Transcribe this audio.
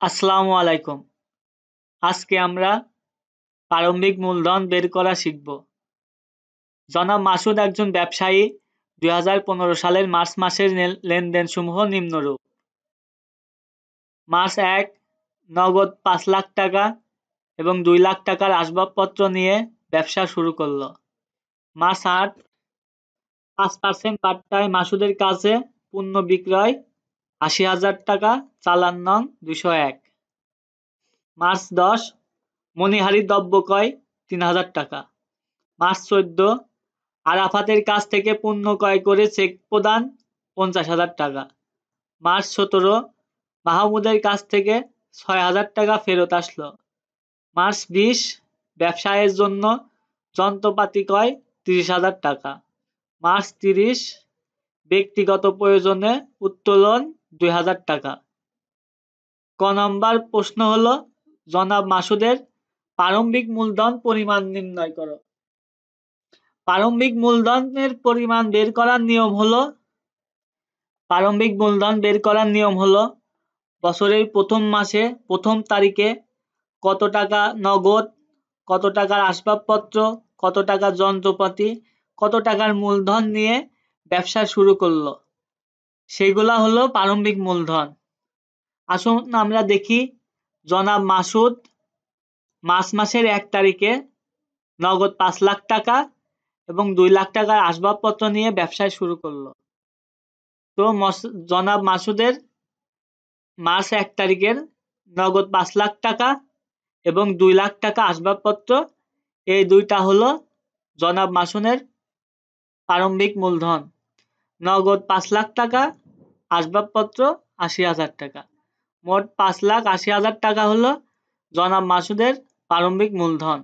আসসালামু আলাইকুম। আজকে আমরা প্রারম্ভিক মূলধন বের করা শিখব। জনাব মাসুদ একজন ব্যবসায়ী। 2015 সালের মার্চ মাসের লেনদেনসমূহ নিম্নরূপ। মার্চ 1 নগদ 5 লাখ টাকা এবং 2 লাখ টাকার আসবাবপত্র নিয়ে ব্যবসা শুরু করলো। মার্চ 8 5% বার্তায় মাসুদের কাছে পণ্য বিক্রয় 80,000 টাকা, চালান নং 201। মার্চ 10 মণিহারি দ্রব্য ক্রয় 3,000 টাকা। মার্চ 14 আরাফাতের কাছ থেকে পণ্য ক্রয় করে চেক প্রদান 50,000 টাকা। মার্চ 17 মাহমুদের কাছ থেকে 6,000 টাকা ফেরত আসলো। মার্চ 20 ব্যবসায়ের জন্য যন্ত্রপাতি ক্রয় 30,000 টাকা। মার্চ 30 ব্যক্তিগত প্রয়োজনে উত্তোলন 2,000 টাকা। ক নম্বর প্রশ্ন হলো, জনাব মাসুদের প্রারম্ভিক মূলধন পরিমাণ নির্ণয় করো। প্রারম্ভিক মূলধনের পরিমাণ বের করার নিয়ম হলো বছরের প্রথম মাসে প্রথম তারিখে কত টাকা নগদ, কত টাকার আসবাবপত্র, কত টাকার যন্ত্রপাতি, কত টাকার মূলধন নিয়ে ব্যবসা শুরু করলো, সেগুলা হলো প্রারম্ভিক মূলধন। আসুন আমরা দেখি, জনাব মাসুদ মার্চ মাসের 1 তারিখে নগদ 5 লাখ টাকা এবং 2 লাখ টাকার আসবাবপত্র নিয়ে ব্যবসা শুরু করলো। তো জনাব মাসুদের মার্চ 1 তারিখের নগদ 5 লাখ টাকা এবং 2 লাখ টাকা আসবাবপত্র, এই দুইটা হলো জনাব মাসুদের প্রারম্ভিক মূলধন। নগদ 5 লাখ টাকা, আসবাবপত্র 80,000 টাকা, মোট 5,80,000 টাকা হলো জনাব মাসুদের প্রারম্ভিক মূলধন।